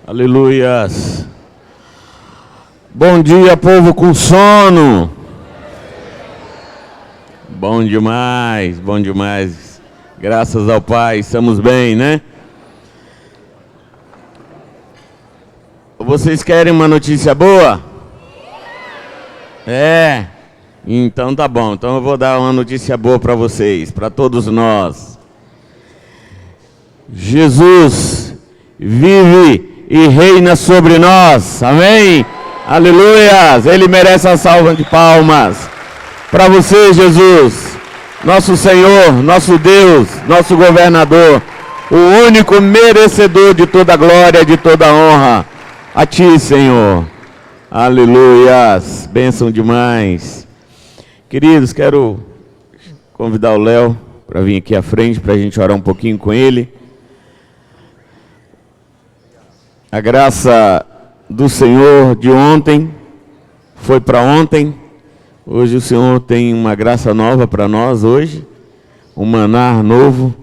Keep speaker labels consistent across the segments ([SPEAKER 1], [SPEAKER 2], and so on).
[SPEAKER 1] Aleluias. Bom dia, povo com sono. Bom demais, bom demais. Graças ao Pai, estamos bem, né? Vocês querem uma notícia boa? Então tá bom. Então eu vou dar uma notícia boa para vocês, para todos nós. Jesus vive e reina sobre nós. Amém? Aleluias! Ele merece a salva de palmas. Para você, Jesus, nosso Senhor, nosso Deus, nosso governador, o único merecedor de toda glória, de toda honra. A Ti, Senhor. Aleluias! Bênção demais. Queridos, quero convidar o Léo para vir aqui à frente para a gente orar um pouquinho com ele. A graça do Senhor de ontem foi para ontem. Hoje o Senhor tem uma graça nova para nós hoje, um maná novo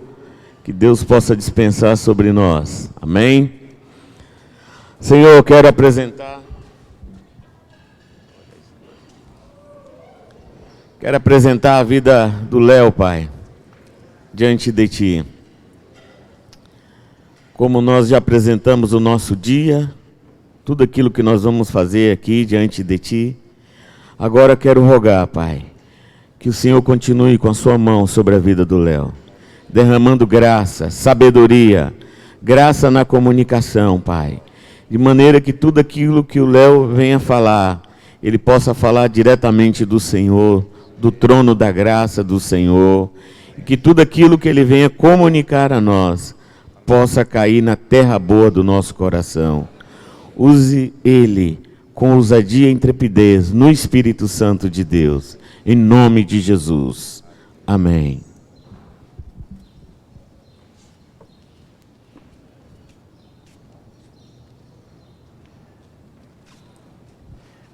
[SPEAKER 1] que Deus possa dispensar sobre nós. Amém? Senhor, eu quero apresentar a vida do Léo, Pai, diante de Ti. Como nós já apresentamos o nosso dia, tudo aquilo que nós vamos fazer aqui diante de Ti, agora quero rogar, Pai, que o Senhor continue com a sua mão sobre a vida do Léo, derramando graça, sabedoria, graça na comunicação, Pai, de maneira que tudo aquilo que o Léo venha falar, ele possa falar diretamente do Senhor, do trono da graça do Senhor, e que tudo aquilo que ele venha comunicar a nós, possa cair na terra boa do nosso coração. Use ele com ousadia e intrepidez no Espírito Santo de Deus, em nome de Jesus. Amém.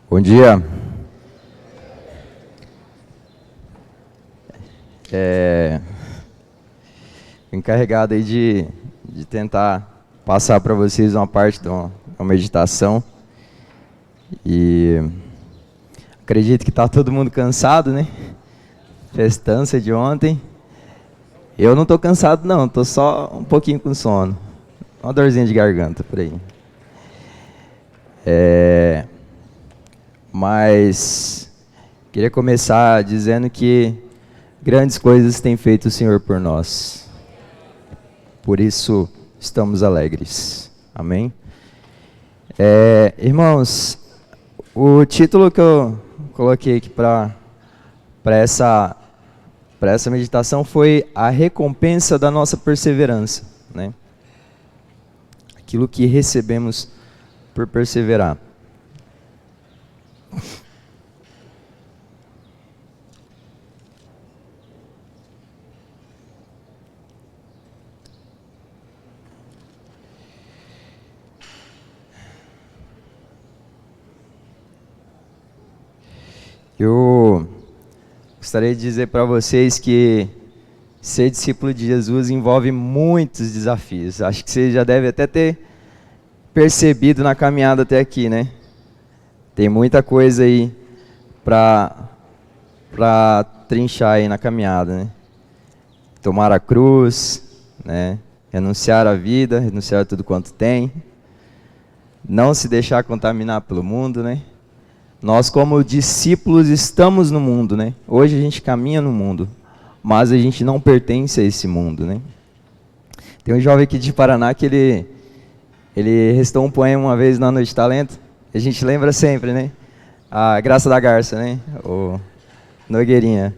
[SPEAKER 2] Bom dia. Encarregado aí de tentar passar para vocês uma parte de uma meditação. E acredito que está todo mundo cansado, né? Festança de ontem. Eu não estou cansado não, estou só um pouquinho com sono. Uma dorzinha de garganta por aí. Mas queria começar dizendo que grandes coisas tem feito o Senhor por nós. Por isso estamos alegres. Amém? Irmãos, o título que eu coloquei aqui para essa meditação foi a recompensa da nossa perseverança, né? Aquilo que recebemos por perseverar. Eu gostaria de dizer para vocês que ser discípulo de Jesus envolve muitos desafios. Acho que você já deve até ter percebido na caminhada até aqui, né? Tem muita coisa aí para trinchar aí na caminhada, né? Tomar a cruz, né? Renunciar à vida, renunciar a tudo quanto tem. Não se deixar contaminar pelo mundo, né? Nós, como discípulos, estamos no mundo, né? Hoje a gente caminha no mundo, mas a gente não pertence a esse mundo, né? Tem um jovem aqui de Paraná que ele restou um poema uma vez na Noite de Talento. A gente lembra sempre, né? A Graça da Garça, né? O Nogueirinha.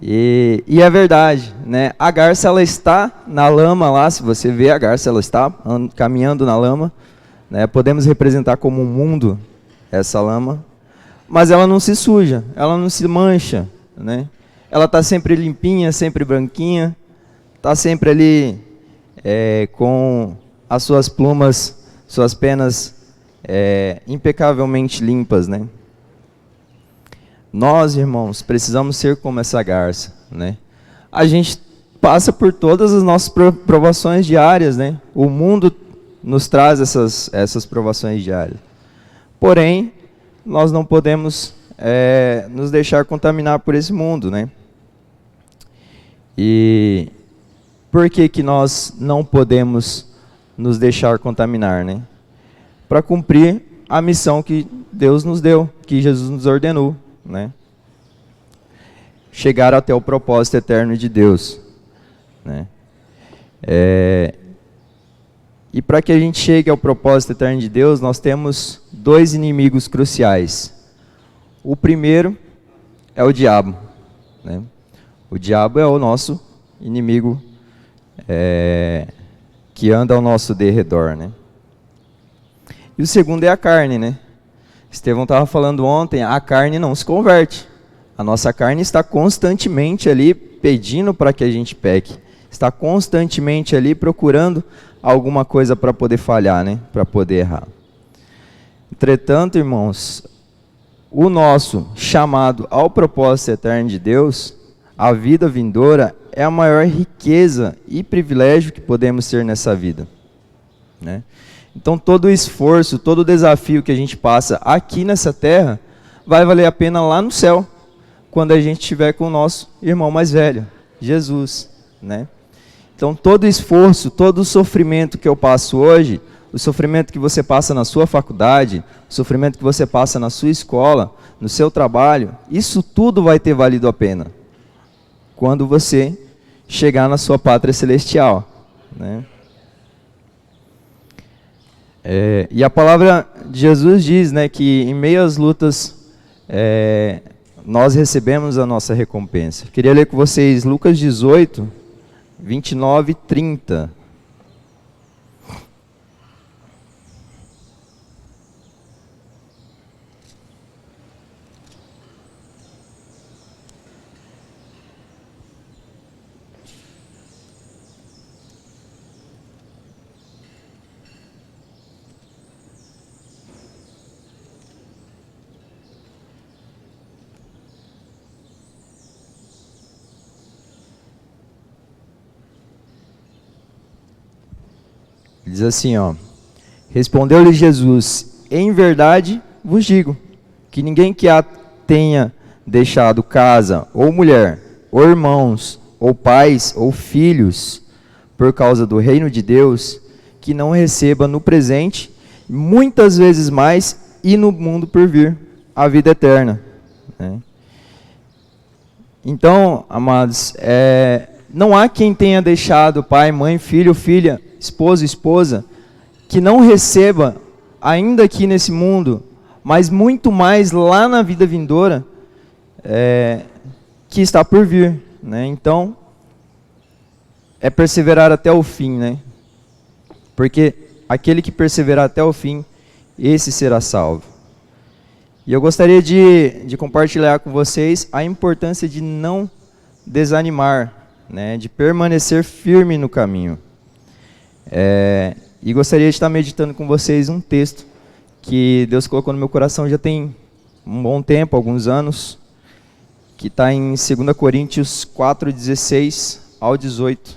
[SPEAKER 2] E é verdade, né? A garça, ela está na lama lá. Se você vê a garça, ela está caminhando na lama, né? Podemos representar como um mundo essa lama, mas ela não se suja, ela não se mancha, né? Ela está sempre limpinha, sempre branquinha, está sempre ali com as suas plumas, suas penas impecavelmente limpas, né? Nós, irmãos, precisamos ser como essa garça, né? A gente passa por todas as nossas provações diárias, né? O mundo nos traz essas provações diárias. Porém, nós não podemos nos deixar contaminar por esse mundo, né? E por que nós não podemos nos deixar contaminar, né? Para cumprir a missão que Deus nos deu, que Jesus nos ordenou, né? Chegar até o propósito eterno de Deus, né? E para que a gente chegue ao propósito eterno de Deus, nós temos dois inimigos cruciais. O primeiro é o diabo, né? O diabo é o nosso inimigo que anda ao nosso derredor, né? E o segundo é a carne, né? Estevão estava falando ontem, a carne não se converte. A nossa carne está constantemente ali pedindo para que a gente peque. Está constantemente ali procurando alguma coisa para poder falhar, né? Para poder errar. Entretanto, irmãos, o nosso chamado ao propósito eterno de Deus, a vida vindoura, é a maior riqueza e privilégio que podemos ter nessa vida, né? Então todo o esforço, todo o desafio que a gente passa aqui nessa terra, vai valer a pena lá no céu, quando a gente estiver com o nosso irmão mais velho, Jesus, né? Então todo o esforço, todo o sofrimento que eu passo hoje, o sofrimento que você passa na sua faculdade, o sofrimento que você passa na sua escola, no seu trabalho, isso tudo vai ter valido a pena quando você chegar na sua pátria celestial, né? E a palavra de Jesus diz, né, que em meio às lutas nós recebemos a nossa recompensa. Queria ler com vocês Lucas 18, 29 e 30. Diz assim, ó: respondeu-lhe Jesus: em verdade vos digo, que ninguém que tenha deixado casa, ou mulher, ou irmãos, ou pais, ou filhos, por causa do reino de Deus, que não receba no presente, muitas vezes mais, e no mundo por vir, a vida eterna, né? Então, amados, não há quem tenha deixado pai, mãe, filho, filha, esposo, esposa, que não receba, ainda aqui nesse mundo, mas muito mais lá na vida vindoura, que está por vir, né? Então, é perseverar até o fim, né? Porque aquele que perseverar até o fim, esse será salvo. E eu gostaria de compartilhar com vocês a importância de não desanimar, né? De permanecer firme no caminho. E gostaria de estar meditando com vocês um texto que Deus colocou no meu coração já tem um bom tempo, alguns anos, que está em 2 Coríntios 4, 16 ao 18.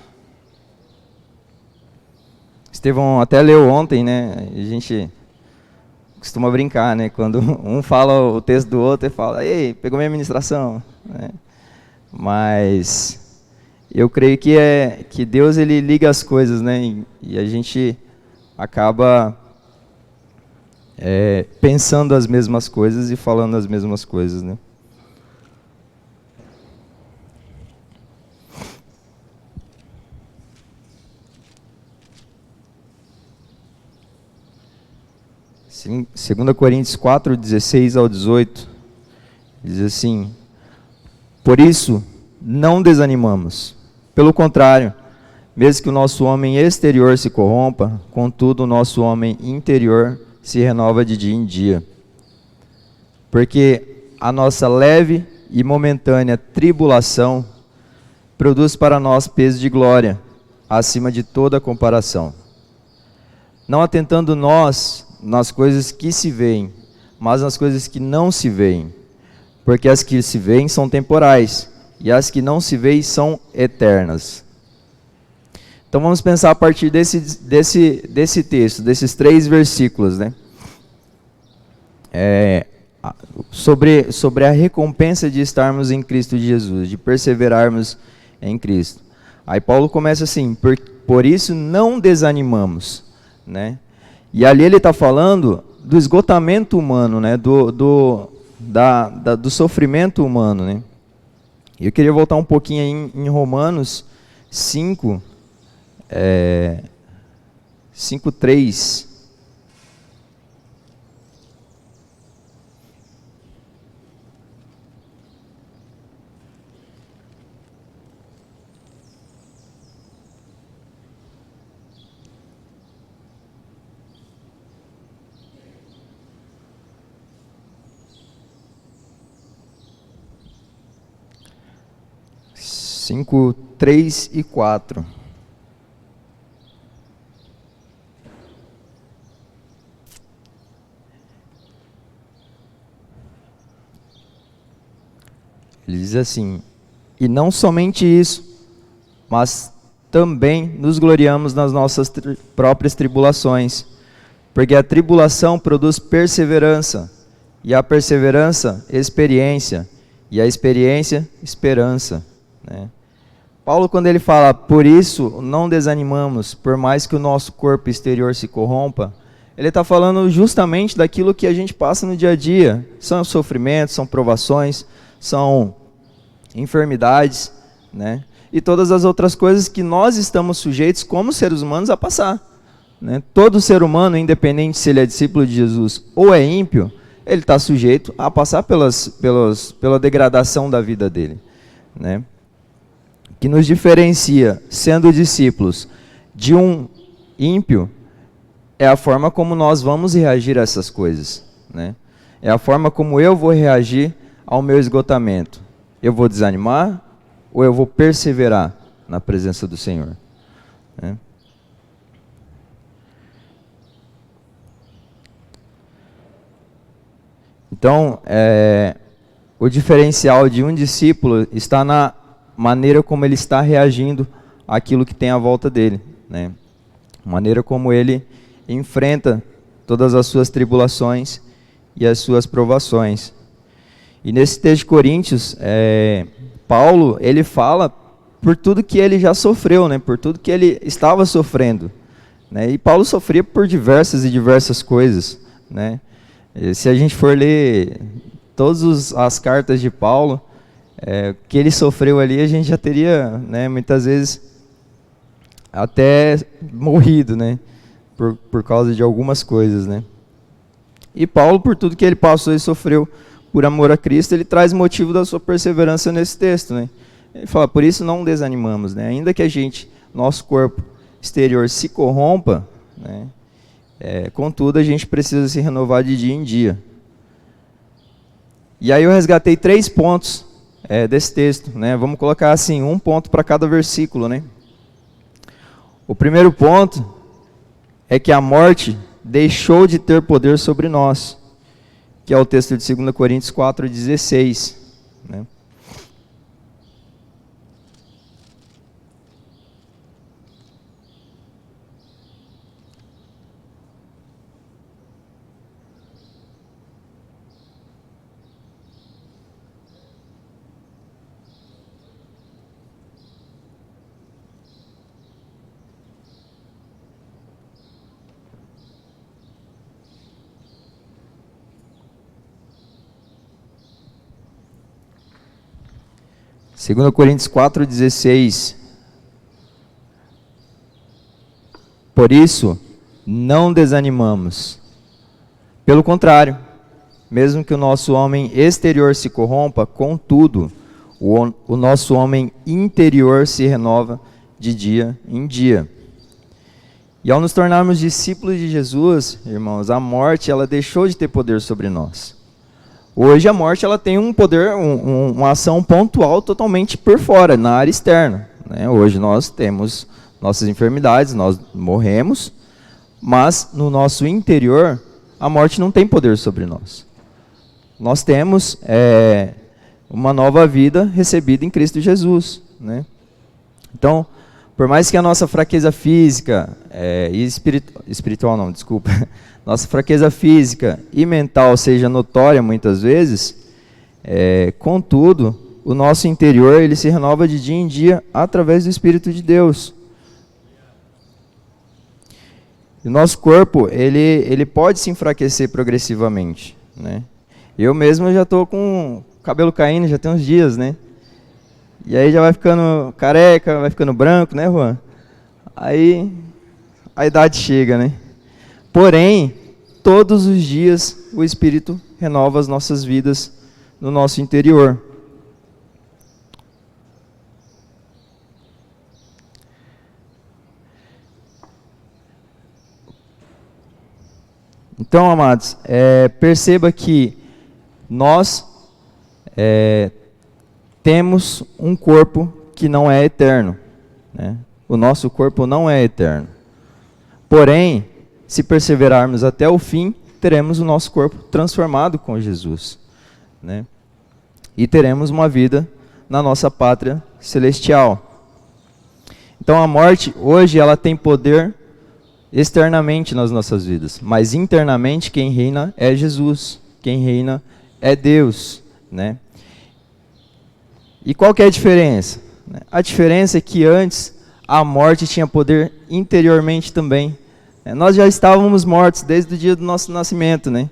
[SPEAKER 2] Estevão até leu ontem, né? A gente costuma brincar, né? Quando um fala o texto do outro, ele fala: ei, pegou minha ministração, né? Mas eu creio que Deus, ele liga as coisas, né? E a gente acaba pensando as mesmas coisas e falando as mesmas coisas, né? Sim, 2 Coríntios 4, 16 ao 18, diz assim: por isso, não desanimamos. Pelo contrário, mesmo que o nosso homem exterior se corrompa, contudo o nosso homem interior se renova de dia em dia. Porque a nossa leve e momentânea tribulação produz para nós peso de glória, acima de toda comparação. Não atentando nós nas coisas que se veem, mas nas coisas que não se veem. Porque as que se veem são temporais, e as que não se veem são eternas. Então vamos pensar a partir desse texto, desses 3 versículos, né? Sobre a recompensa de estarmos em Cristo Jesus, de perseverarmos em Cristo. Aí Paulo começa assim: por isso não desanimamos, né? E ali ele está falando do esgotamento humano, né? Do sofrimento humano, né? Eu queria voltar um pouquinho em Romanos 5, 5:3. Cinco, 3 e 4. Ele diz assim: e não somente isso, mas também nos gloriamos nas nossas próprias tribulações, porque a tribulação produz perseverança, e a perseverança, experiência, e a experiência, esperança, né? Paulo, quando ele fala, por isso não desanimamos, por mais que o nosso corpo exterior se corrompa, ele está falando justamente daquilo que a gente passa no dia a dia. São sofrimentos, são provações, são enfermidades, né? E todas as outras coisas que nós estamos sujeitos como seres humanos a passar, né? Todo ser humano, independente se ele é discípulo de Jesus ou é ímpio, ele está sujeito a passar pela degradação da vida dele, né? Que nos diferencia, sendo discípulos, de um ímpio, é a forma como nós vamos reagir a essas coisas, né? É a forma como eu vou reagir ao meu esgotamento. Eu vou desanimar ou eu vou perseverar na presença do Senhor, né? Então, o diferencial de um discípulo está na maneira como ele está reagindo àquilo que tem à volta dele, né? Maneira como ele enfrenta todas as suas tribulações e as suas provações. E nesse texto de Coríntios, Paulo, ele fala por tudo que ele já sofreu, né? Por tudo que ele estava sofrendo, né? E Paulo sofria por diversas coisas, né? E se a gente for ler todas as cartas de Paulo, que ele sofreu ali, a gente já teria, né, muitas vezes até morrido, né, por causa de algumas coisas, né. E Paulo, por tudo que ele passou e sofreu por amor a Cristo, ele traz motivo da sua perseverança nesse texto, né. Ele fala, por isso não desanimamos, né, ainda que nosso corpo exterior se corrompa, né, contudo a gente precisa se renovar de dia em dia. E aí eu resgatei 3 pontos desse texto, né? Vamos colocar assim, um ponto para cada versículo, né? O primeiro ponto é que a morte deixou de ter poder sobre nós, que é o texto de 2 Coríntios 4:16, né? Segundo Coríntios 4:16. Por isso, não desanimamos. Pelo contrário, mesmo que o nosso homem exterior se corrompa, contudo, o nosso homem interior se renova de dia em dia. E ao nos tornarmos discípulos de Jesus, irmãos, a morte ela deixou de ter poder sobre nós. Hoje a morte ela tem um poder, uma ação pontual totalmente por fora, na área externa, né? Hoje nós temos nossas enfermidades, nós morremos, mas no nosso interior a morte não tem poder sobre nós. Nós temos uma nova vida recebida em Cristo Jesus, né? Então, Por mais que a nossa fraqueza física e espiritual não, desculpa, nossa fraqueza física e mental seja notória muitas vezes, contudo, o nosso interior ele se renova de dia em dia através do Espírito de Deus. O nosso corpo ele pode se enfraquecer progressivamente, né? Eu mesmo já estou com o cabelo caindo, já tem uns dias, né? E aí já vai ficando careca, vai ficando branco, né, Juan? Aí a idade chega, né? Porém, todos os dias o Espírito renova as nossas vidas no nosso interior. Então, amados, perceba que nós temos um corpo que não é eterno, né? O nosso corpo não é eterno. Porém, se perseverarmos até o fim, teremos o nosso corpo transformado com Jesus, né? E teremos uma vida na nossa pátria celestial. Então a morte hoje ela tem poder externamente nas nossas vidas, mas internamente quem reina é Jesus, quem reina é Deus, né? E qual que é a diferença? A diferença é que antes a morte tinha poder interiormente também. Nós já estávamos mortos desde o dia do nosso nascimento, né?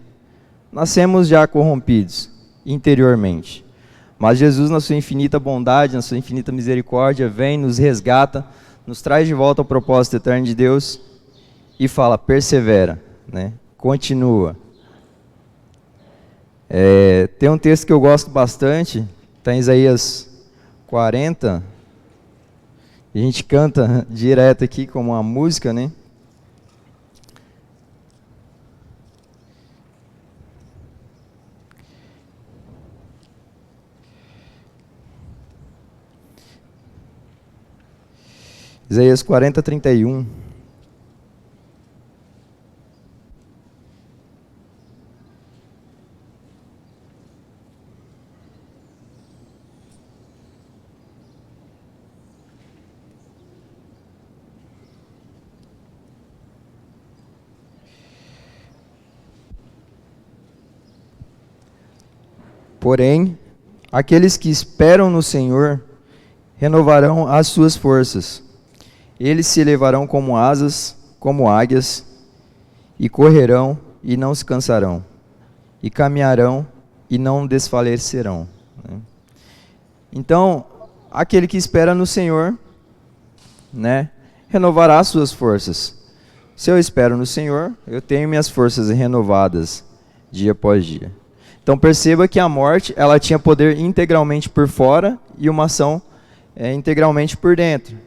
[SPEAKER 2] Nascemos já corrompidos interiormente. Mas Jesus, na sua infinita bondade, na sua infinita misericórdia, vem, nos resgata, nos traz de volta ao propósito eterno de Deus e fala, persevera, né? Continua. Tem um texto que eu gosto bastante, está em Isaías 40, a gente canta direto aqui como uma música, né? Isaías 40, 31. Porém, aqueles que esperam no Senhor renovarão as suas forças. Eles se elevarão como asas, como águias, e correrão e não se cansarão, e caminharão e não desfalecerão. Então, aquele que espera no Senhor, né, renovará as suas forças. Se eu espero no Senhor, eu tenho minhas forças renovadas dia após dia. Então perceba que a morte ela tinha poder integralmente por fora e uma ação integralmente por dentro.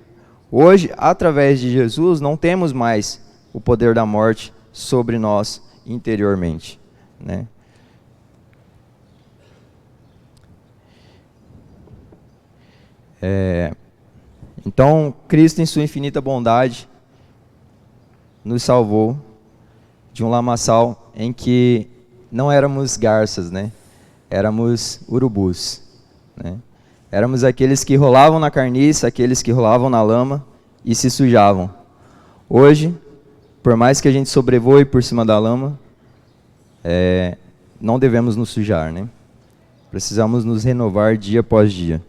[SPEAKER 2] Hoje, através de Jesus, não temos mais o poder da morte sobre nós interiormente, né? Então, Cristo, em sua infinita bondade, nos salvou de um lamaçal em que não éramos garças, né? Éramos urubus, né? Éramos aqueles que rolavam na carniça, aqueles que rolavam na lama e se sujavam. Hoje, por mais que a gente sobrevoe por cima da lama, não devemos nos sujar, né? Precisamos nos renovar dia após dia.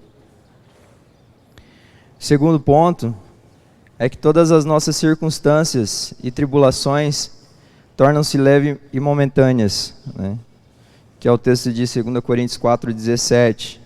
[SPEAKER 2] O segundo ponto é que todas as nossas circunstâncias e tribulações tornam-se leves e momentâneas, né? Que é o texto de 2 Coríntios 4:17.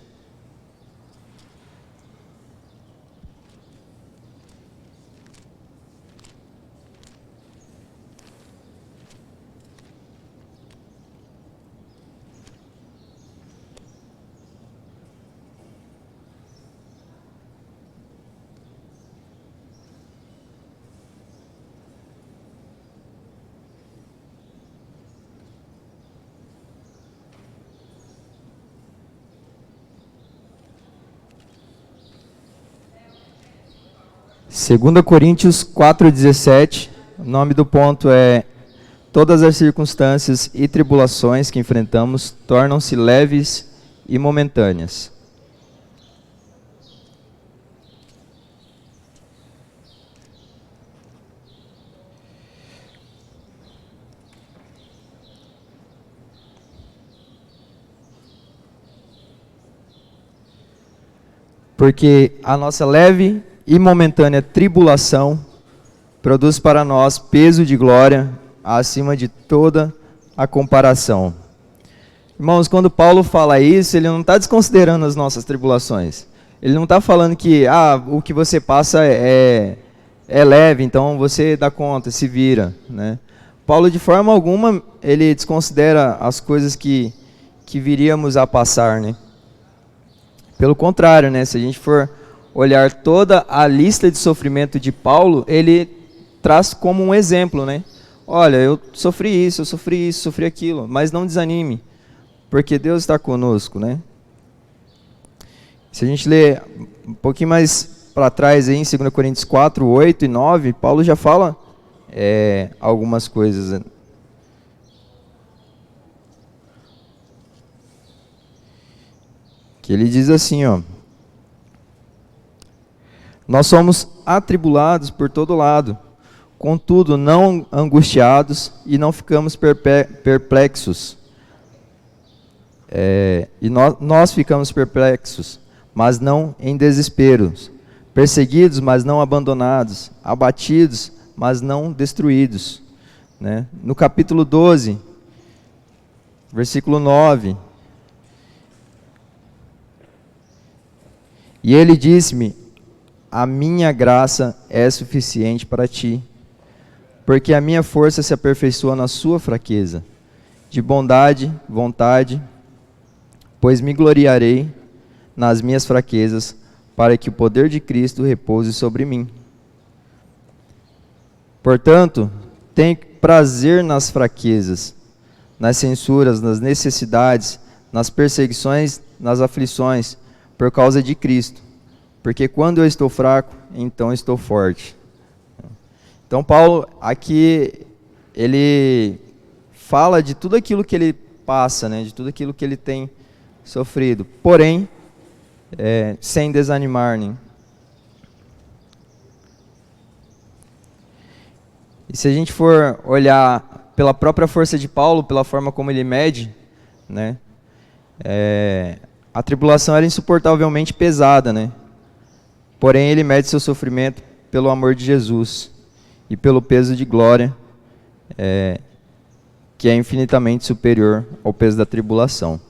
[SPEAKER 2] Segunda Coríntios 4:17, o nome do ponto é: todas as circunstâncias e tribulações que enfrentamos tornam-se leves e momentâneas. Porque a nossa leve e momentânea tribulação produz para nós peso de glória acima de toda a comparação. Irmãos, quando Paulo fala isso, ele não está desconsiderando as nossas tribulações. Ele não está falando que o que você passa é leve, então você dá conta, se vira, né? Paulo, de forma alguma, ele desconsidera as coisas que viríamos a passar, né? Pelo contrário, né? Se a gente for olhar toda a lista de sofrimento de Paulo, ele traz como um exemplo, né? Olha, eu sofri isso, sofri aquilo, mas não desanime, porque Deus está conosco, né? Se a gente ler um pouquinho mais para trás, aí, em 2 Coríntios 4, 8 e 9, Paulo já fala algumas coisas, né? Que ele diz assim, ó: nós somos atribulados por todo lado, contudo não angustiados e não ficamos perplexos. E nós ficamos perplexos, mas não em desespero, perseguidos, mas não abandonados, abatidos, mas não destruídos, né? No capítulo 12, versículo 9, e ele disse-me: a minha graça é suficiente para ti, porque a minha força se aperfeiçoa na sua fraqueza. De bondade, vontade, pois me gloriarei nas minhas fraquezas, para que o poder de Cristo repouse sobre mim. Portanto, tenho prazer nas fraquezas, nas censuras, nas necessidades, nas perseguições, nas aflições, por causa de Cristo. Porque quando eu estou fraco, então estou forte. Então Paulo aqui, ele fala de tudo aquilo que ele passa, né, de tudo aquilo que ele tem sofrido, porém, sem desanimar, né? E se a gente for olhar pela própria força de Paulo, pela forma como ele mede, né, a tribulação era insuportavelmente pesada, né? Porém, ele mede seu sofrimento pelo amor de Jesus e pelo peso de glória, que é infinitamente superior ao peso da tribulação.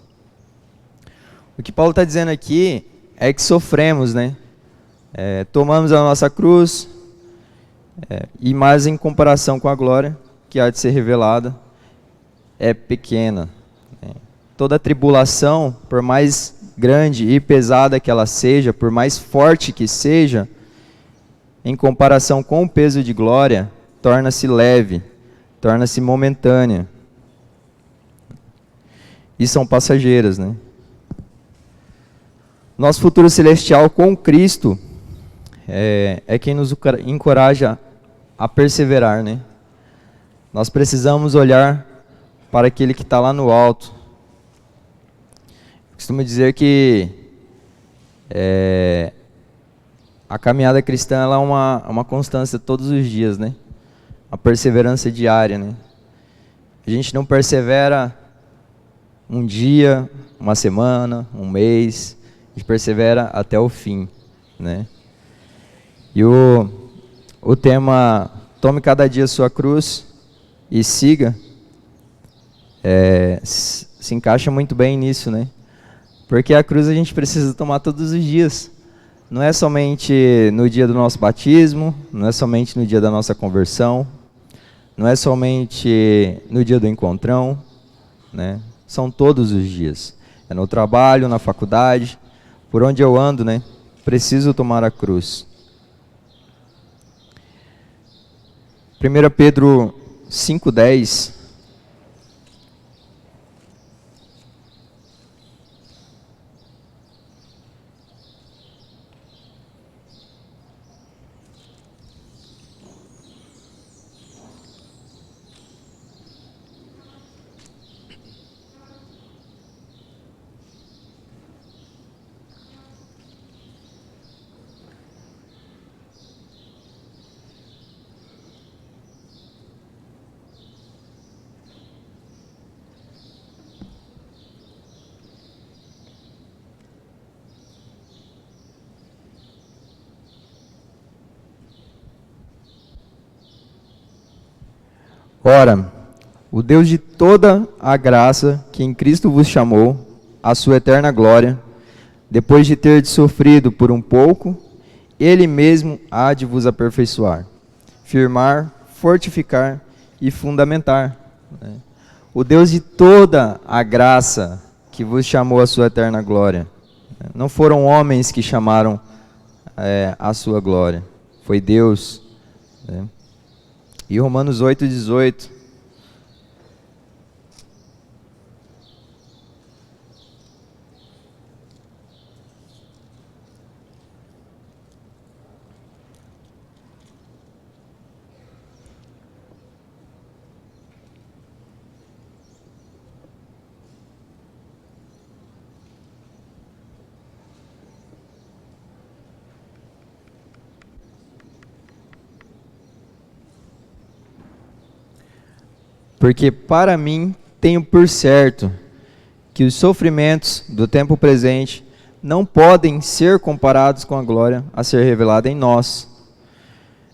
[SPEAKER 2] O que Paulo está dizendo aqui é que sofremos, né? Tomamos a nossa cruz, e mais em comparação com a glória que há de ser revelada, é pequena, né? Toda tribulação, por mais grande e pesada que ela seja, por mais forte que seja, em comparação com o peso de glória, torna-se leve, torna-se momentânea. E são passageiras, né? Nosso futuro celestial com Cristo é quem nos encoraja a perseverar, né? Nós precisamos olhar para aquele que está lá no alto. Costumo dizer que a caminhada cristã ela é uma constância todos os dias, né? Uma perseverança diária, né? A gente não persevera um dia, uma semana, um mês, a gente persevera até o fim, né? E o tema "Tome cada dia sua cruz e siga" se encaixa muito bem nisso, né? Porque a cruz a gente precisa tomar todos os dias. Não é somente no dia do nosso batismo, não é somente no dia da nossa conversão, não é somente no dia do encontrão, né? São todos os dias. É no trabalho, na faculdade, por onde eu ando, né? Preciso tomar a cruz. 1 Pedro 5,10. Ora, o Deus de toda a graça, que em Cristo vos chamou, à sua eterna glória, depois de ter sofrido por um pouco, Ele mesmo há de vos aperfeiçoar, firmar, fortificar e fundamentar. O Deus de toda a graça, que vos chamou à sua eterna glória. Não foram homens que chamaram a sua glória, foi Deus. E Romanos 8,18. Porque para mim tenho por certo que os sofrimentos do tempo presente não podem ser comparados com a glória a ser revelada em nós.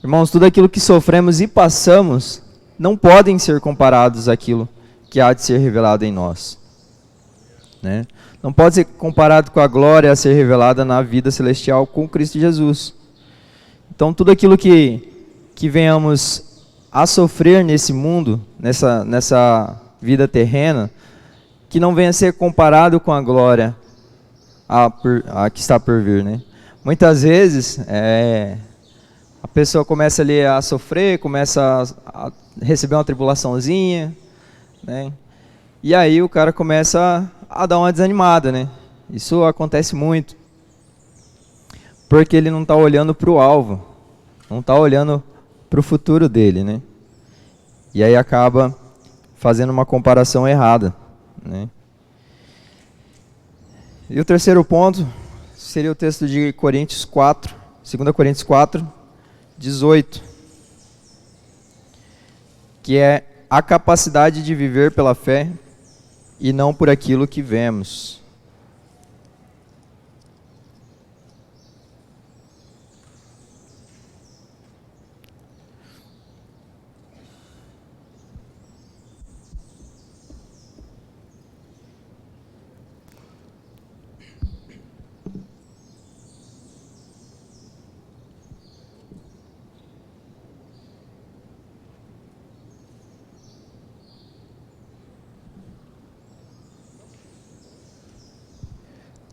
[SPEAKER 2] Irmãos, tudo aquilo que sofremos e passamos não podem ser comparados àquilo que há de ser revelado em nós. Não pode ser comparado com a glória a ser revelada na vida celestial com Cristo Jesus. Então tudo aquilo que venhamos a sofrer nesse mundo, nessa vida terrena, que não venha a ser comparado com a glória a que está por vir. Muitas vezes a pessoa começa ali a sofrer, começa a receber uma tribulaçãozinha, e aí o cara começa a dar uma desanimada. Isso acontece muito, porque ele não está olhando para o alvo, não está olhando para o futuro dele, E aí acaba fazendo uma comparação errada, E o terceiro ponto seria o texto de Coríntios 4, 2 Coríntios 4, 18, que é a capacidade de viver pela fé e não por aquilo que vemos.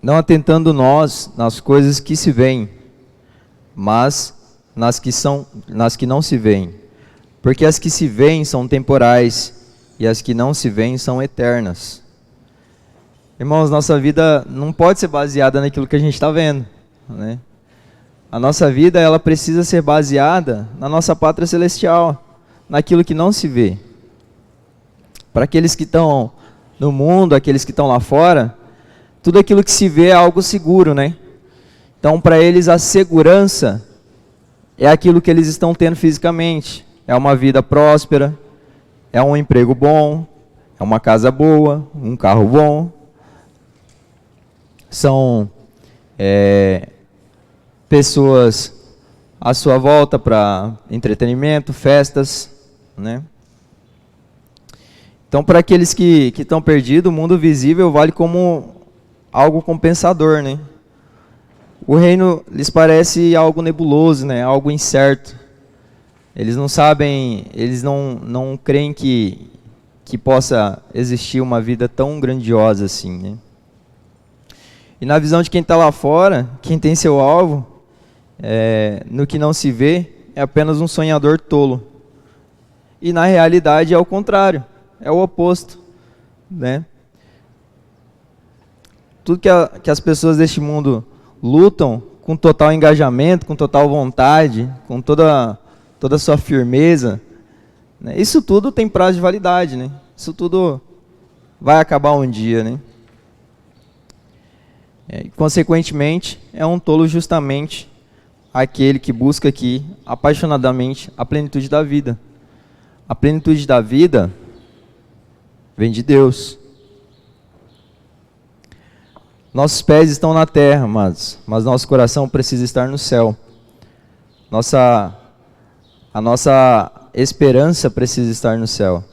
[SPEAKER 2] Não atentando nós nas coisas que se veem, mas nas que não se veem. Porque as que se veem são temporais, e as que não se veem são eternas. Irmãos, nossa vida não pode ser baseada naquilo que a gente está vendo. A nossa vida ela precisa ser baseada na nossa pátria celestial, naquilo que não se vê. Para aqueles que estão no mundo, aqueles que estão lá fora, tudo aquilo que se vê é algo seguro, Então, para eles, a segurança é aquilo que eles estão tendo fisicamente. É uma vida próspera, é um emprego bom, é uma casa boa, um carro bom. São pessoas à sua volta para entretenimento, festas, Então, para aqueles que estão perdidos, o mundo visível vale como algo compensador, O reino lhes parece algo nebuloso, Algo incerto. Eles não sabem, eles não creem que possa existir uma vida tão grandiosa assim, E na visão de quem está lá fora, quem tem seu alvo, no que não se vê, é apenas um sonhador tolo. E na realidade é o contrário, é o oposto, Tudo que as pessoas deste mundo lutam com total engajamento, com total vontade, com toda a sua firmeza, isso tudo tem prazo de validade, Isso tudo vai acabar um dia, Consequentemente, é um tolo justamente aquele que busca aqui, apaixonadamente, a plenitude da vida. A plenitude da vida vem de Deus. Nossos pés estão na terra, mas nosso coração precisa estar no céu. A nossa esperança precisa estar no céu.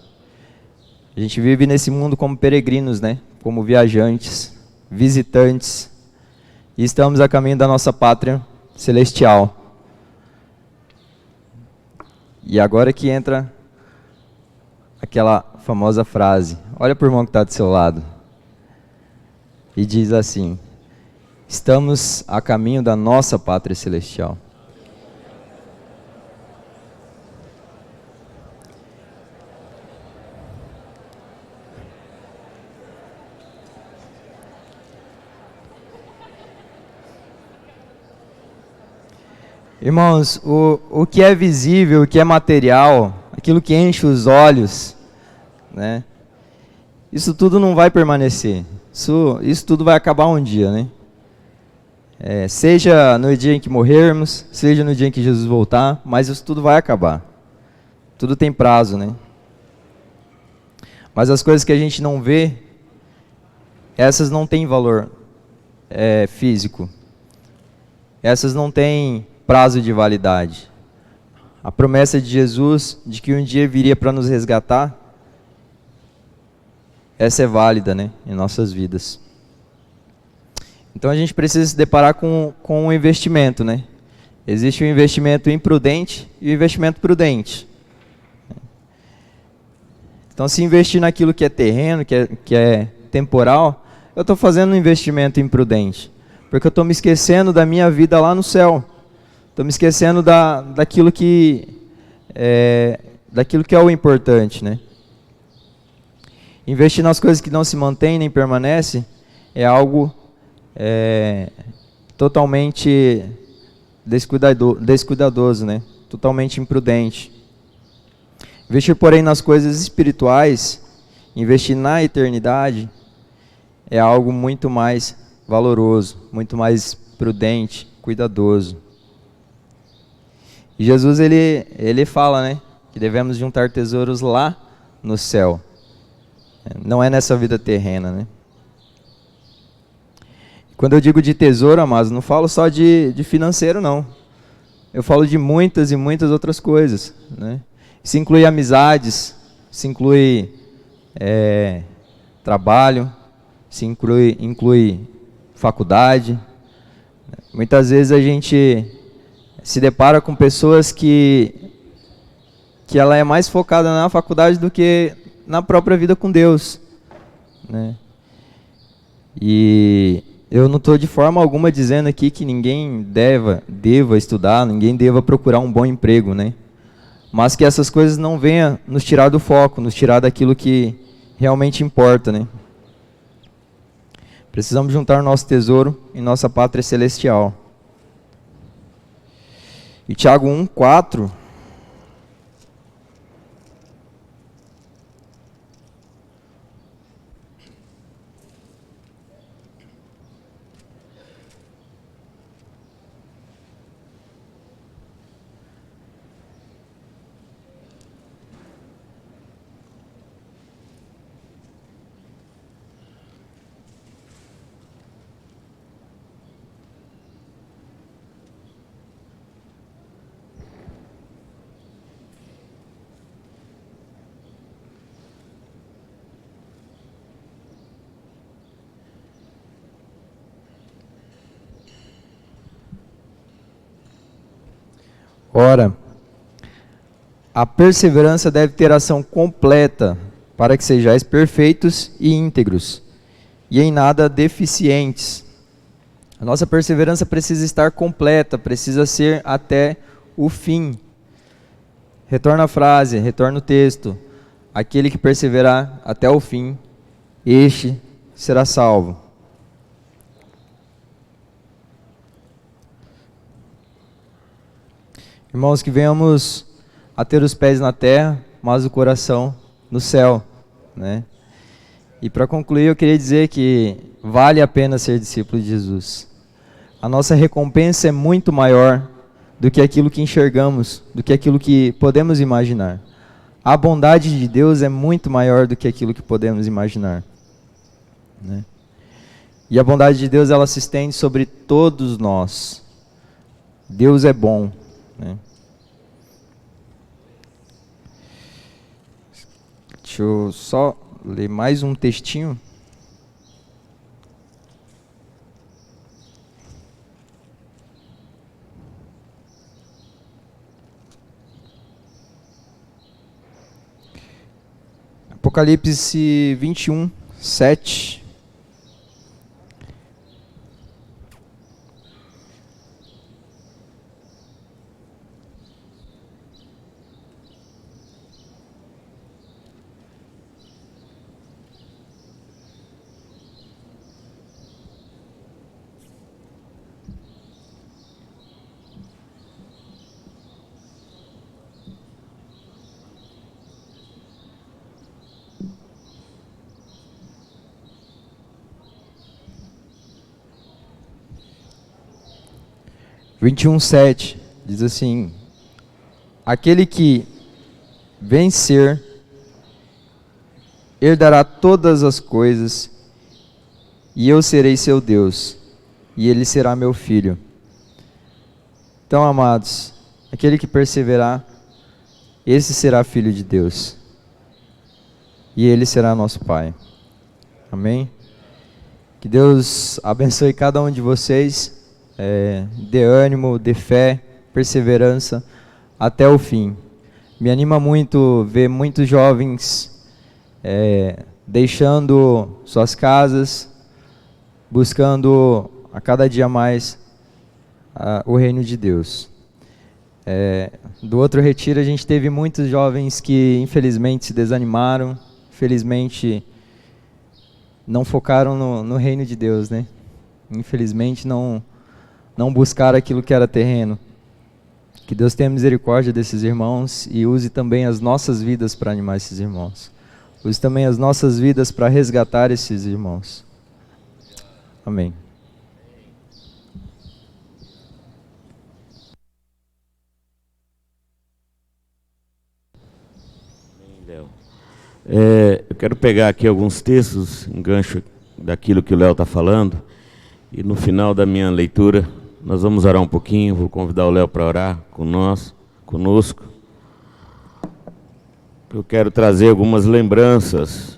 [SPEAKER 2] A gente vive nesse mundo como peregrinos, né? Como viajantes, visitantes, e estamos a caminho da nossa pátria celestial. E agora que entra aquela famosa frase, olha para o irmão que está do seu lado, e diz assim: estamos a caminho da nossa pátria celestial. Irmãos, o que é visível, o que é material, aquilo que enche os olhos, né? Isso tudo não vai permanecer. Isso tudo vai acabar um dia, né? Seja no dia em que morrermos, seja no dia em que Jesus voltar, mas isso tudo vai acabar. Tudo tem prazo, né? Mas as coisas que a gente não vê, essas não têm valor físico. Essas não têm prazo de validade. A promessa de Jesus de que um dia viria para nos resgatar, essa é válida, né, em nossas vidas. Então a gente precisa se deparar com um investimento, né? Existe um investimento imprudente e um investimento prudente. Então, se investir naquilo que é terreno, que é temporal, eu estou fazendo um investimento imprudente, porque eu estou me esquecendo da minha vida lá no céu. Estou me esquecendo daquilo que é o importante, né? Investir nas coisas que não se mantêm nem permanecem é algo totalmente descuidadoso, né? Totalmente imprudente. Investir, porém, nas coisas espirituais, investir na eternidade, é algo muito mais valoroso, muito mais prudente, cuidadoso. E Jesus, ele fala, né, que devemos juntar tesouros lá no céu. Não é nessa vida terrena, né? Quando eu digo de tesouro, amados, não falo só de financeiro, não. Eu falo de muitas e muitas outras coisas, né? Isso inclui amizades, isso inclui trabalho, isso inclui faculdade. Muitas vezes a gente se depara com pessoas que ela é mais focada na faculdade do que na própria vida com Deus, né? E eu não estou de forma alguma dizendo aqui que ninguém deva estudar, ninguém deva procurar um bom emprego, né? Mas que essas coisas não venham nos tirar do foco, nos tirar daquilo que realmente importa, né? Precisamos juntar nosso tesouro em nossa pátria celestial. E Tiago 1:4 Ora, a perseverança deve ter ação completa, para que sejais perfeitos e íntegros, e em nada deficientes. A nossa perseverança precisa estar completa, precisa ser até o fim. Retorna a frase, retorna o texto. Aquele que perseverar até o fim, este será salvo. Irmãos, que venhamos a ter os pés na terra, mas o coração no céu, né? E para concluir, eu queria dizer que vale a pena ser discípulo de Jesus. A nossa recompensa é muito maior do que aquilo que enxergamos, do que aquilo que podemos imaginar. A bondade de Deus é muito maior do que aquilo que podemos imaginar, né? E a bondade de Deus, ela se estende sobre todos nós. Deus é bom, né? Deixa eu só ler mais um textinho. Apocalipse 21, 7. Vinte e um, 7 diz assim: aquele que vencer herdará todas as coisas, e eu serei seu Deus, e ele será meu filho. Então, amados, aquele que perseverar, esse será filho de Deus, e ele será nosso Pai. Amém? Que Deus abençoe cada um de vocês. Dê ânimo, dê fé, perseverança até o fim. Me anima muito ver muitos jovens deixando suas casas, buscando a cada dia mais o reino de Deus. Do outro retiro a gente teve muitos jovens que infelizmente se desanimaram, infelizmente não focaram no reino de Deus, né? Infelizmente não buscar aquilo que era terreno. Que Deus tenha misericórdia desses irmãos e use também as nossas vidas para animar esses irmãos. Use também as nossas vidas para resgatar esses irmãos. Amém.
[SPEAKER 1] Eu quero pegar aqui alguns textos, engancho daquilo que o Léo está falando, e no final da minha leitura nós vamos orar um pouquinho. Vou convidar o Léo para orar conosco. Eu quero trazer algumas lembranças,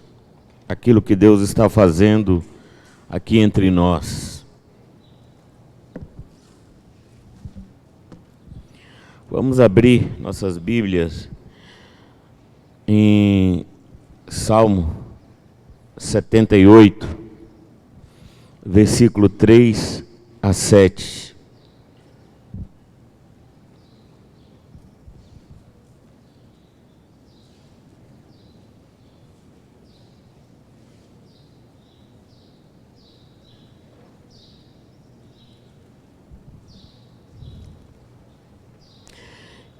[SPEAKER 1] aquilo que Deus está fazendo aqui entre nós. Vamos abrir nossas Bíblias em Salmo 78, versículo 3 a 7.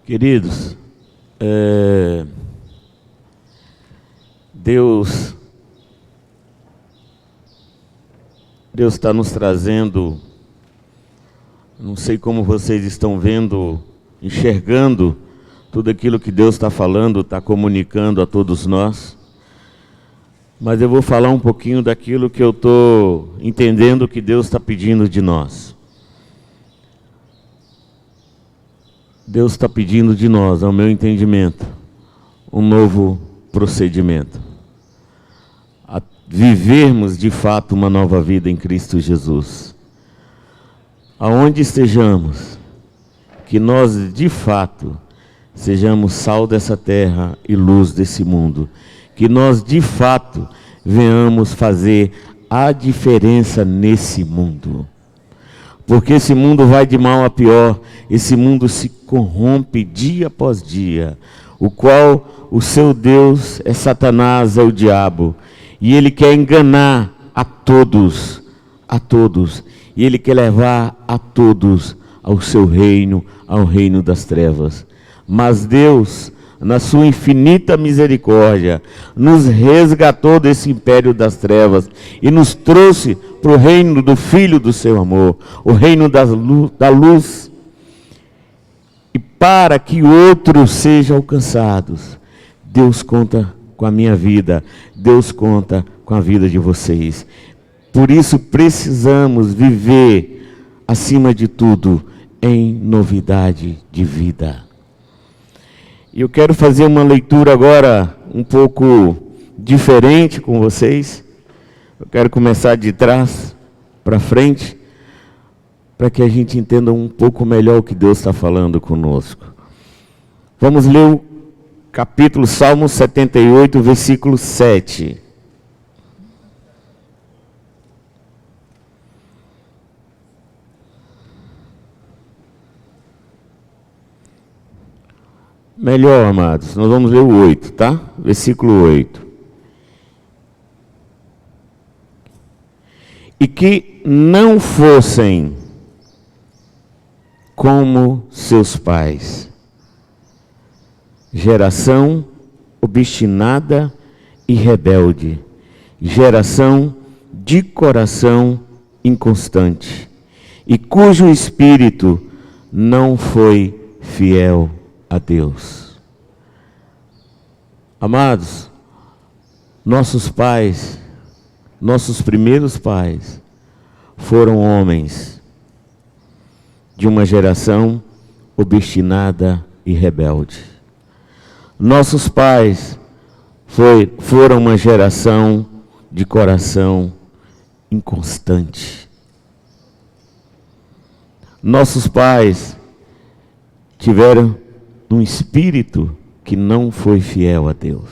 [SPEAKER 1] Queridos, Deus está nos trazendo, não sei como vocês estão vendo, enxergando tudo aquilo que Deus está falando, está comunicando a todos nós, mas eu vou falar um pouquinho daquilo que eu estou entendendo que Deus está pedindo de nós. Deus está pedindo de nós, ao meu entendimento, um novo procedimento. A vivermos de fato uma nova vida em Cristo Jesus. Aonde estejamos, que nós de fato sejamos sal dessa terra e luz desse mundo. Que nós de fato venhamos fazer a diferença nesse mundo. Porque esse mundo vai de mal a pior, esse mundo se corrompe dia após dia, o qual o seu Deus é Satanás, é o diabo, e ele quer enganar a todos, e ele quer levar a todos ao seu reino, ao reino das trevas. Mas Deus, na sua infinita misericórdia, nos resgatou desse império das trevas e nos trouxe para o reino do Filho do seu amor, o reino da luz. E para que outros sejam alcançados, Deus conta com a minha vida, Deus conta com a vida de vocês. Por isso precisamos viver, acima de tudo, em novidade de vida. E eu quero fazer uma leitura agora um pouco diferente com vocês. Eu quero começar de trás para frente, para que a gente entenda um pouco melhor o que Deus está falando conosco. Vamos ler o capítulo Salmo 78, versículo 7. Melhor, amados, nós vamos ler o 8, tá? Versículo 8. E que não fossem como seus pais, geração obstinada e rebelde, geração de coração inconstante, e cujo espírito não foi fiel a Deus. Amados, nossos pais, nossos primeiros pais, foram homens de uma geração obstinada e rebelde. Nossos pais foram uma geração de coração inconstante. Nossos pais tiveram um espírito que não foi fiel a Deus.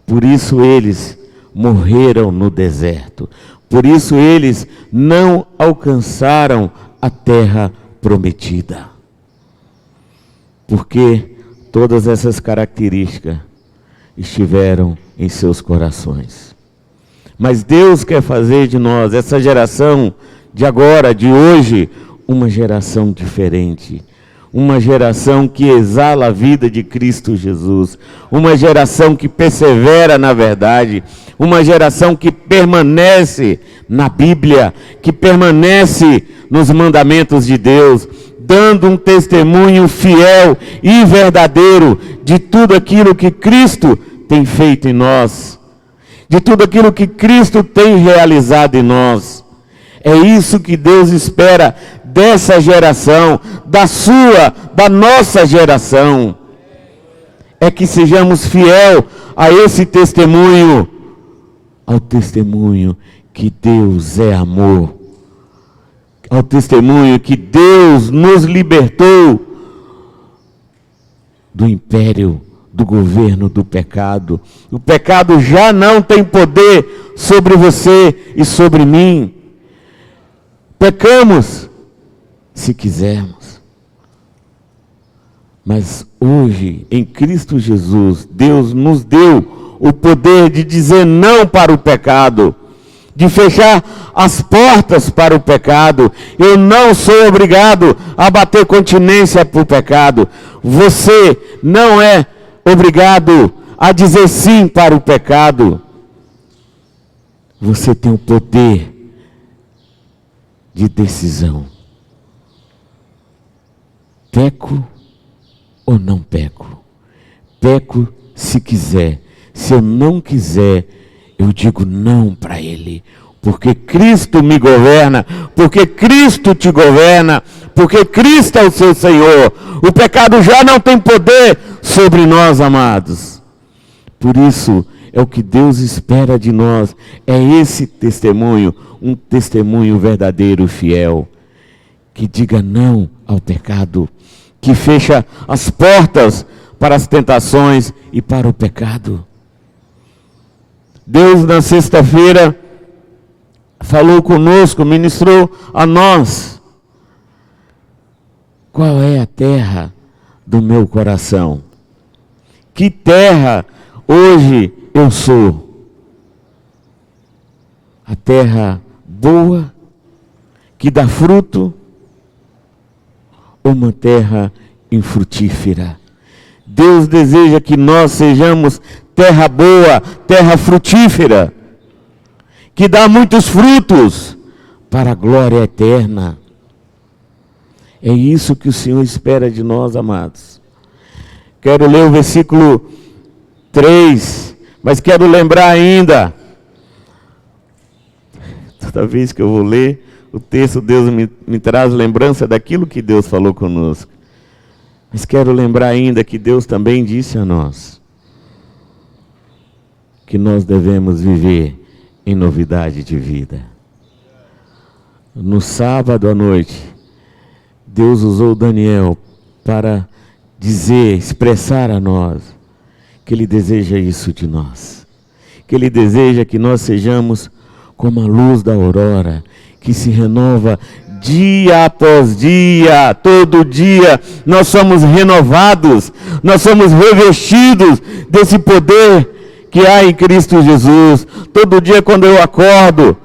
[SPEAKER 1] Por isso eles morreram no deserto. Por isso eles não alcançaram a terra prometida. Porque todas essas características estiveram em seus corações. Mas Deus quer fazer de nós, essa geração de agora, de hoje, uma geração diferente. Uma geração que exala a vida de Cristo Jesus. Uma geração que persevera na verdade. Uma geração que permanece na Bíblia, que permanece nos mandamentos de Deus, dando um testemunho fiel e verdadeiro de tudo aquilo que Cristo tem feito em nós, de tudo aquilo que Cristo tem realizado em nós. É isso que Deus espera dessa geração, da nossa geração. É que sejamos fiel a esse testemunho, ao testemunho que Deus é amor, ao testemunho que Deus nos libertou do império, do governo do pecado. O pecado já não tem poder sobre você e sobre mim. Pecamos se quisermos. Mas hoje, em Cristo Jesus, Deus nos deu o poder de dizer não para o pecado, de fechar as portas para o pecado. Eu não sou obrigado a bater continência para o pecado. Você não é obrigado a dizer sim para o pecado. Você tem o poder de decisão. Peco ou não peco? Peco se quiser. Se eu não quiser, eu digo não para Ele. Porque Cristo me governa, porque Cristo te governa, porque Cristo é o seu Senhor. O pecado já não tem poder sobre nós, amados. Por isso, é o que Deus espera de nós. É esse testemunho, um testemunho verdadeiro, fiel, que diga não ao pecado, que fecha as portas para as tentações e para o pecado. Deus, na sexta-feira, falou conosco, ministrou a nós. Qual é a terra do meu coração? Que terra hoje eu sou? A terra boa, que dá fruto, ou uma terra infrutífera? Deus deseja que nós sejamos terra boa, terra frutífera, que dá muitos frutos para a glória eterna. É isso que o Senhor espera de nós, amados. Quero ler o versículo 3, mas quero lembrar ainda. Toda vez que eu vou ler o texto, Deus me traz lembrança daquilo que Deus falou conosco. Mas quero lembrar ainda que Deus também disse a nós: que nós devemos viver em novidade de vida. No sábado à noite, Deus usou Daniel para dizer, expressar a nós, que Ele deseja isso de nós. Que Ele deseja que nós sejamos como a luz da aurora, que se renova dia após dia, todo dia. Nós somos renovados, nós somos revestidos desse poder que há em Cristo Jesus. Todo dia quando eu acordo,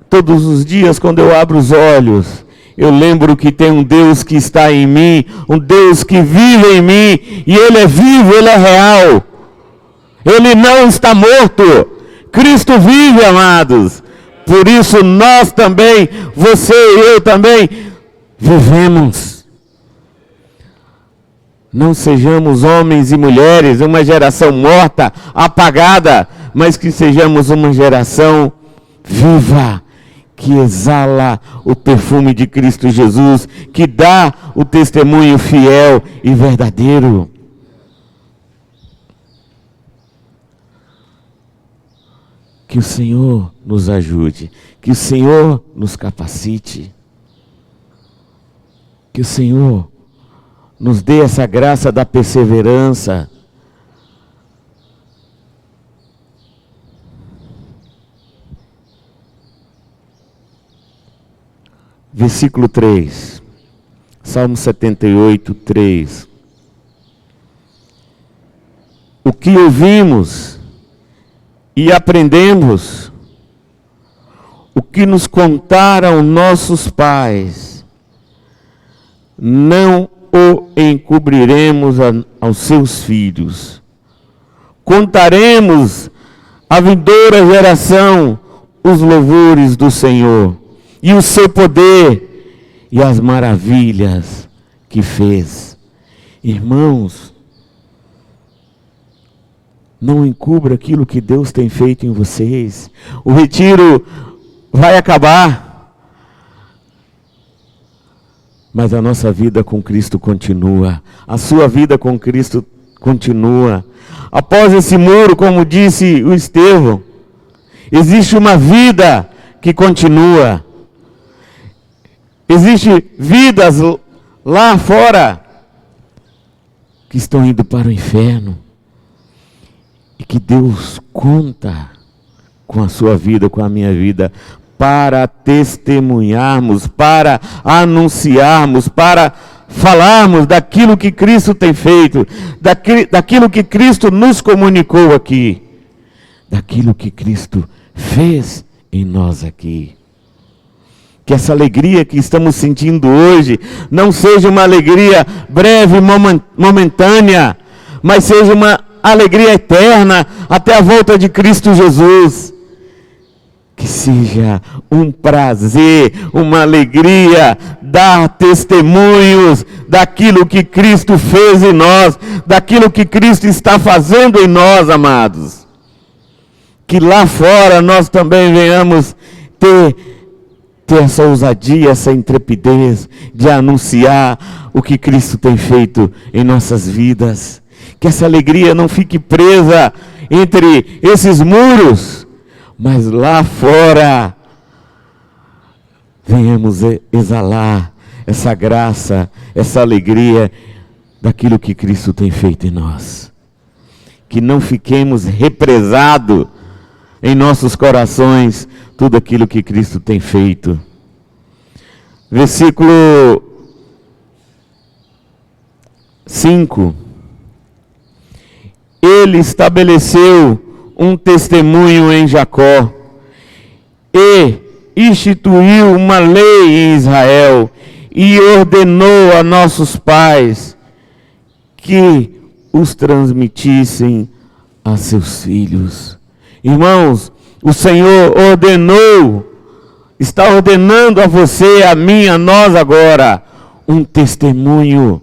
[SPEAKER 1] todos os dias quando eu abro os olhos, eu lembro que tem um Deus que está em mim, um Deus que vive em mim, e Ele é vivo, Ele é real. Ele não está morto. Cristo vive, amados. Por isso nós também, você e eu também, vivemos. Não sejamos homens e mulheres, uma geração morta, apagada, mas que sejamos uma geração viva, que exala o perfume de Cristo Jesus, que dá o testemunho fiel e verdadeiro. Que o Senhor nos ajude, que o Senhor nos capacite, que o Senhor nos dê essa graça da perseverança. Versículo 3, Salmo 78, 3. O que ouvimos e aprendemos, o que nos contaram nossos pais, não o encobriremos aos seus filhos. Contaremos à vindoura geração os louvores do Senhor, e o seu poder, e as maravilhas que fez. Irmãos, não encubra aquilo que Deus tem feito em vocês. O retiro vai acabar, mas a nossa vida com Cristo continua. A sua vida com Cristo continua. Após esse muro, como disse o Estevão, existe uma vida que continua. Existem vidas lá fora que estão indo para o inferno. E que Deus conta com a sua vida, com a minha vida, para testemunharmos, para anunciarmos, para falarmos daquilo que Cristo tem feito, daquilo que Cristo nos comunicou aqui, daquilo que Cristo fez em nós aqui. Que essa alegria que estamos sentindo hoje não seja uma alegria breve, momentânea, mas seja uma alegria eterna até a volta de Cristo Jesus. Que seja um prazer, uma alegria, dar testemunhos daquilo que Cristo fez em nós, daquilo que Cristo está fazendo em nós, amados. Que lá fora nós também venhamos ter essa ousadia, essa intrepidez de anunciar o que Cristo tem feito em nossas vidas. Que essa alegria não fique presa entre esses muros, mas lá fora venhamos exalar essa graça, essa alegria daquilo que Cristo tem feito em nós. Que não fiquemos represados em nossos corações tudo aquilo que Cristo tem feito. Versículo 5. Ele estabeleceu um testemunho em Jacó e instituiu uma lei em Israel e ordenou a nossos pais que os transmitissem a seus filhos. Irmãos, o Senhor está ordenando a você, a mim, a nós agora, um testemunho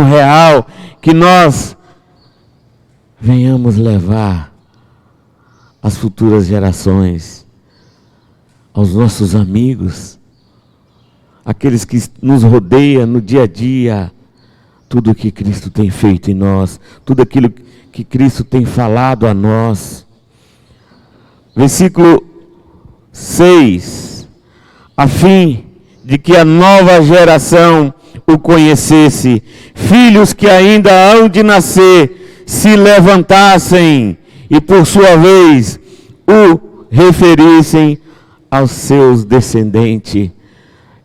[SPEAKER 1] real, que nós venhamos levar às futuras gerações, aos nossos amigos, aqueles que nos rodeiam no dia a dia, tudo que Cristo tem feito em nós, tudo aquilo que Cristo tem falado a nós. Versículo 6. A fim de que a nova geração o conhecesse, filhos que ainda hão de nascer, se levantassem e por sua vez o referissem aos seus descendentes.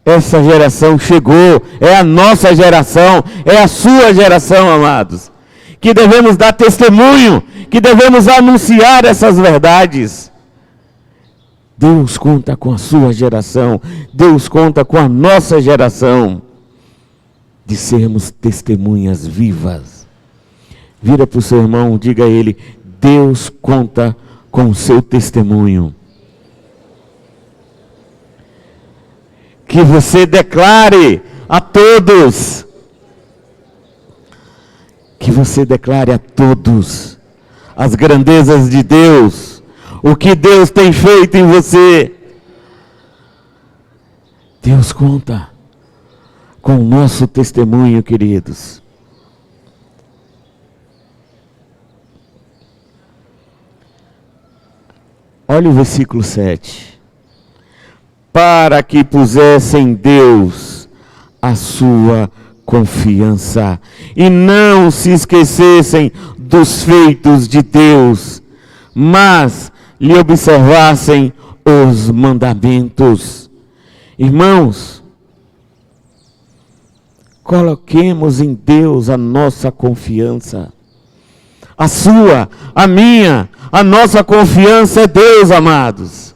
[SPEAKER 1] Essa geração chegou, é a nossa geração, é a sua geração, amados, que devemos dar testemunho, que devemos anunciar essas verdades. Deus conta com a sua geração, Deus conta com a nossa geração, de sermos testemunhas vivas. Vira para o seu irmão, diga a ele: Deus conta com o seu testemunho. Que você declare a todos, que você declare a todos as grandezas de Deus, o que Deus tem feito em você. Deus conta com o nosso testemunho, queridos. Olha o versículo 7. Para que pusessem em Deus a sua confiança e não se esquecessem dos feitos de Deus, mas lhe observassem os mandamentos. Irmãos, coloquemos em Deus a nossa confiança. A sua, a minha, a nossa confiança é Deus, amados.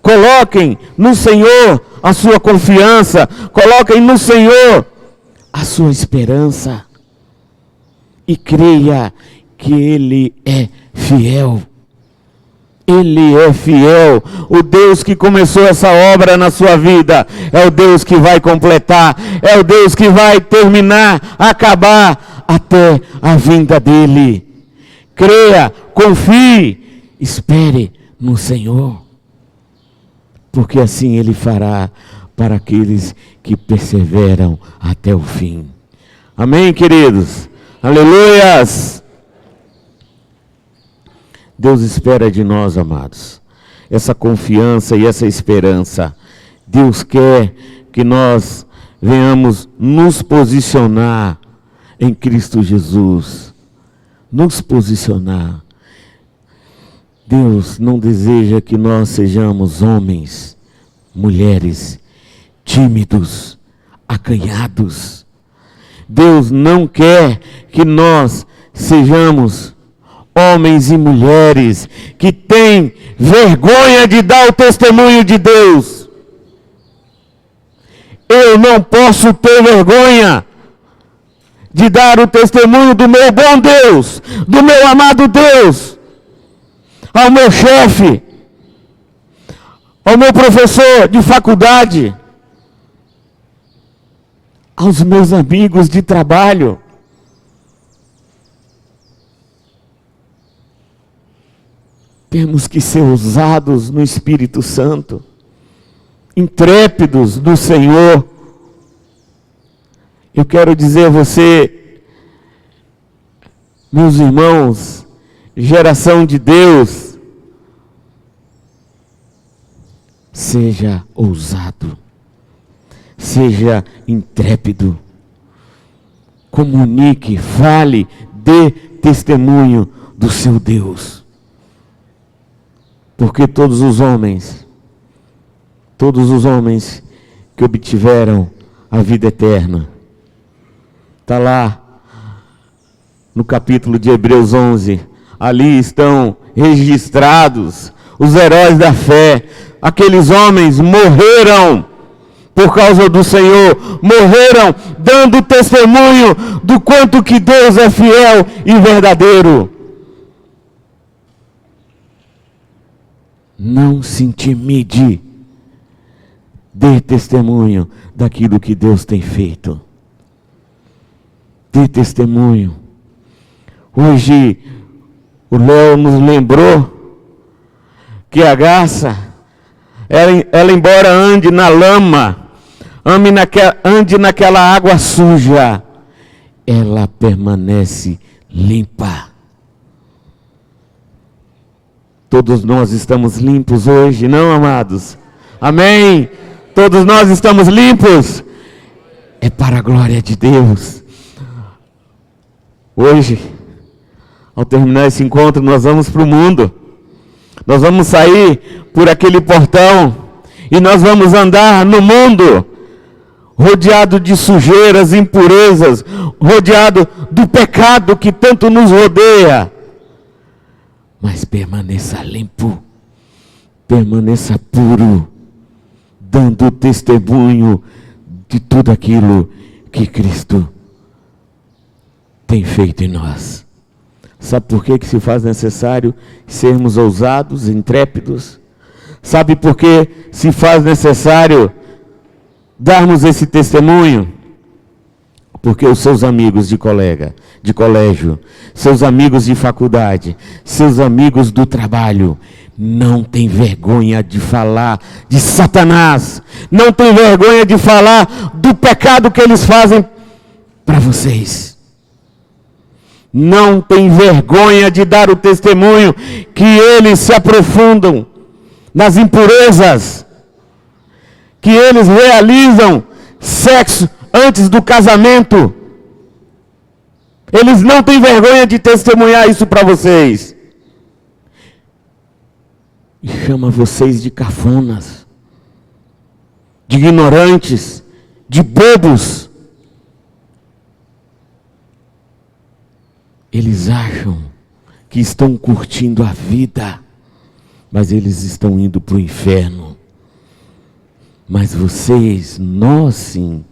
[SPEAKER 1] Coloquem no Senhor a sua confiança, coloquem no Senhor a sua esperança e creia que Ele é fiel. Ele é fiel. O Deus que começou essa obra na sua vida é o Deus que vai completar, é o Deus que vai terminar, acabar até a vinda dEle. Creia, confie, espere no Senhor, porque assim Ele fará para aqueles que perseveram até o fim. Amém, queridos? Aleluias! Deus espera de nós, amados, essa confiança e essa esperança. Deus quer que nós venhamos nos posicionar em Cristo Jesus. Nos posicionar. Deus não deseja que nós sejamos homens, mulheres, tímidos, acanhados. Deus não quer que nós sejamos homens e mulheres que têm vergonha de dar o testemunho de Deus. Eu não posso ter vergonha de dar o testemunho do meu bom Deus, do meu amado Deus, ao meu chefe, ao meu professor de faculdade, aos meus amigos de trabalho. Temos que ser ousados no Espírito Santo, intrépidos no Senhor. Eu quero dizer a você, meus irmãos, geração de Deus, seja ousado, seja intrépido, comunique, fale, dê testemunho do seu Deus. Porque todos os homens que obtiveram a vida eterna, está lá no capítulo de Hebreus 11, ali estão registrados os heróis da fé. Aqueles homens morreram por causa do Senhor, morreram dando testemunho do quanto que Deus é fiel e verdadeiro. Não se intimide, dê testemunho daquilo que Deus tem feito. Dê testemunho. Hoje o Léo nos lembrou que a garça, ela embora ande na lama, ande naquela água suja, ela permanece limpa. Todos nós estamos limpos hoje, não, amados? Amém? Todos nós estamos limpos. É para a glória de Deus. Hoje, ao terminar esse encontro, nós vamos para o mundo. Nós vamos sair por aquele portão e nós vamos andar no mundo, rodeado de sujeiras, impurezas, rodeado do pecado que tanto nos rodeia. Mas permaneça limpo, permaneça puro, dando testemunho de tudo aquilo que Cristo tem feito em nós. Sabe por que se faz necessário sermos ousados, intrépidos? Sabe por que se faz necessário darmos esse testemunho? Porque os seus amigos de colégio, seus amigos de faculdade, seus amigos do trabalho, não tem vergonha de falar de Satanás, não tem vergonha de falar do pecado que eles fazem para vocês. Não tem vergonha de dar o testemunho que eles se aprofundam nas impurezas, que eles realizam sexo antes do casamento. Eles não têm vergonha de testemunhar isso para vocês. E chama vocês de cafonas, de ignorantes, de bobos. Eles acham que estão curtindo a vida, mas eles estão indo para o inferno. Mas vocês, nós sim,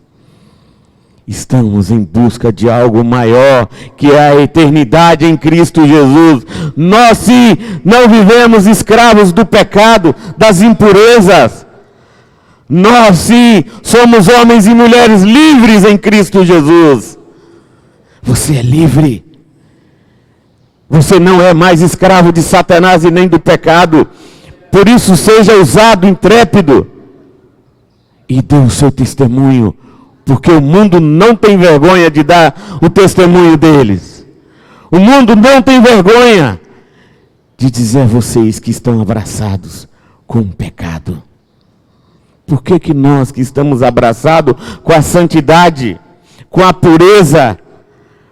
[SPEAKER 1] estamos em busca de algo maior, que é a eternidade em Cristo Jesus. Nós sim, não vivemos escravos do pecado, das impurezas. Nós sim, somos homens e mulheres livres em Cristo Jesus. Você é livre. Você não é mais escravo de Satanás e nem do pecado. Por isso, seja ousado, intrépido. E dê o seu testemunho. Porque o mundo não tem vergonha de dar o testemunho deles. O mundo não tem vergonha de dizer a vocês que estão abraçados com o pecado. Por que nós que estamos abraçados com a santidade, com a pureza,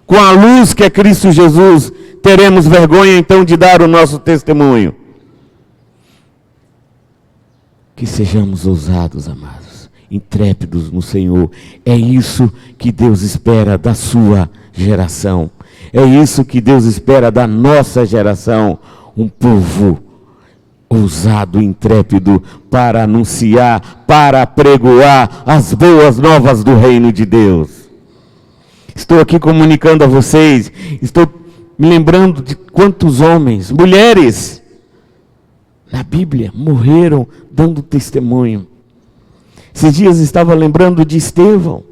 [SPEAKER 1] com a luz que é Cristo Jesus, teremos vergonha então de dar o nosso testemunho? Que sejamos ousados, amados, intrépidos no Senhor. É isso que Deus espera da sua geração. É isso que Deus espera da nossa geração. Um povo ousado, intrépido, para anunciar, para pregoar as boas novas do reino de Deus. Estou aqui comunicando a vocês, estou me lembrando de quantos homens, mulheres, na Bíblia, morreram dando testemunho. Esses dias estava lembrando de Estevão,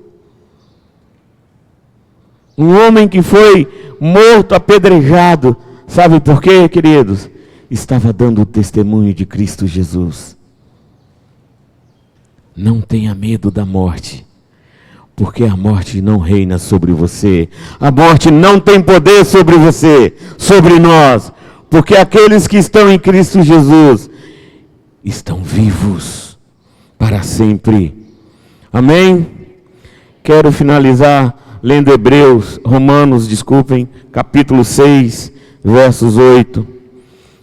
[SPEAKER 1] um homem que foi morto, apedrejado. Sabe por quê, queridos? Estava dando o testemunho de Cristo Jesus. Não tenha medo da morte, porque a morte não reina sobre você. A morte não tem poder sobre você, sobre nós, porque aqueles que estão em Cristo Jesus estão vivos para sempre. Amém? Quero finalizar lendo Romanos, capítulo 6, versos 8.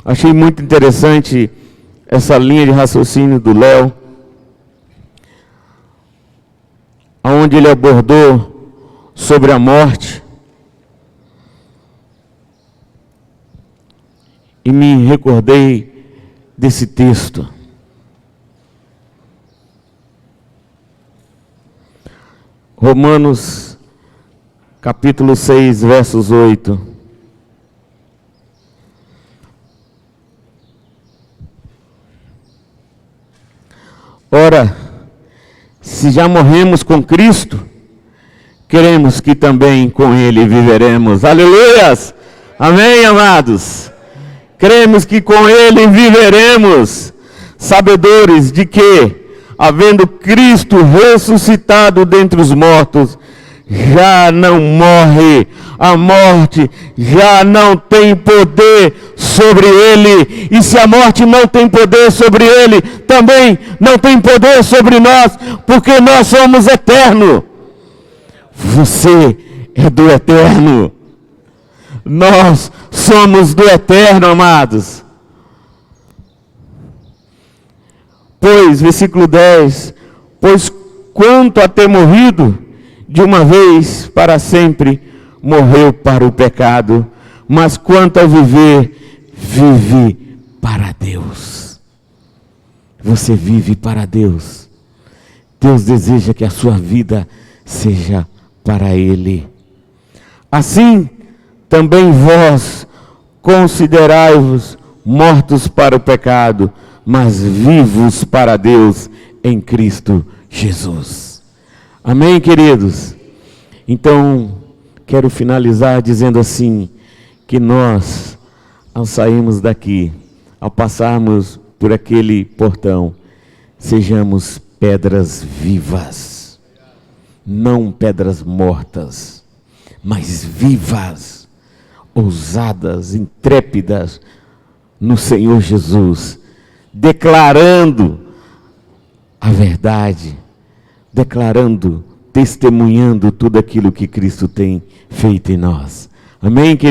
[SPEAKER 1] Achei muito interessante essa linha de raciocínio do Léo, onde ele abordou sobre a morte. E me recordei desse texto. Romanos, capítulo 6, versos 8. Ora, se já morremos com Cristo, queremos que também com Ele viveremos. Aleluias! Amém, amados? Cremos que com Ele viveremos, sabedores de que, havendo Cristo ressuscitado dentre os mortos, já não morre, a morte já não tem poder sobre ele, e se a morte não tem poder sobre ele, também não tem poder sobre nós, porque nós somos eternos. Você é do eterno, nós somos do eterno, amados. Pois, versículo 10, pois quanto a ter morrido, de uma vez para sempre, morreu para o pecado, mas quanto a viver, vive para Deus. Você vive para Deus. Deus deseja que a sua vida seja para Ele. Assim, também vós considerai-vos mortos para o pecado, mas vivos para Deus em Cristo Jesus. Amém, queridos? Então, quero finalizar dizendo assim, que nós, ao sairmos daqui, ao passarmos por aquele portão, sejamos pedras vivas, não pedras mortas, mas vivas, ousadas, intrépidas no Senhor Jesus, declarando a verdade, declarando, testemunhando tudo aquilo que Cristo tem feito em nós. Amém, queridos?